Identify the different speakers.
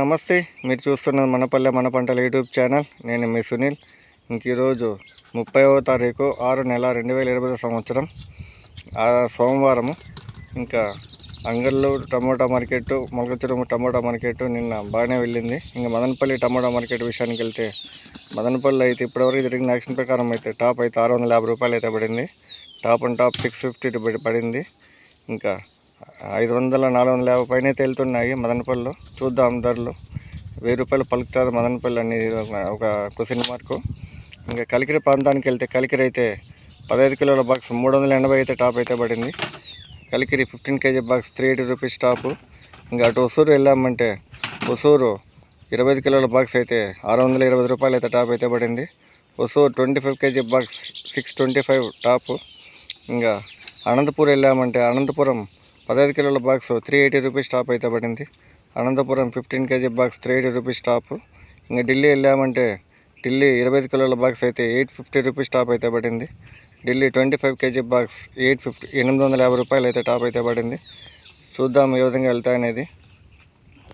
Speaker 1: నమస్తే, మీరు చూస్తున్నది మనపల్లె మన పంటల యూట్యూబ్ ఛానల్. నేను మీ సునీల్. ఈరోజు 30వ తారీఖు 6 నెల 2020 సంవత్సరం సోమవారము. ఇంకా అంగళ్ళు టమోటా మార్కెట్, మొలకచెరువు టమోటా మార్కెట్ నిన్న బాగానే వెళ్ళింది. ఇంకా మదనపల్లి టమోటా మార్కెట్ విషయానికి వెళ్తే, మదనపల్లి అయితే ఇప్పటివరకు జరిగిన యాక్షన్ ప్రకారం అయితే టాప్ అయితే 650 రూపాయలు అయితే పడింది. టాప్ అండ్ టాప్ 650 పడింది. ఇంకా 500, 450 పైన వెళ్తున్నాయి మదనపల్లిలో. చూద్దాం ధరలు. 1000 రూపాయలు పలుకుతుంది మదనపల్లి అనేది ఒక క్వశ్చన్ మార్కు. ఇంకా కలికిరి ప్రాంతానికి వెళ్తే, కలికిరి అయితే 15 కిలోల బాక్స్ 380 అయితే టాప్ అయితే పడింది. Kalikiri 15 kg box 380 rupees top. ఇంకా అటు ఒసూరు వెళ్ళామంటే, ఒసూరు 25 కిలోల బాక్స్ అయితే 620 రూపాయలు అయితే టాప్ అయితే పడింది. Hosur 25 kg box 625 top. ఇంకా అనంతపూర్ వెళ్ళామంటే, అనంతపురం 15 కిలోల బాక్స్ 380 రూపీస్ టాప్ అయితే పడింది. Anantapuram 15 kg box 380 rupees top. ఇంకా ఢిల్లీ వెళ్ళామంటే, ఢిల్లీ 25 కిలోల బాక్స్ అయితే 850 రూపీస్ టాప్ అయితే పడింది. ఢిల్లీ 25 kg బాక్స్ 850 రూపాయలు అయితే టాప్ అయితే పడింది. చూద్దాం ఏ విధంగా వెళ్తాయనేది.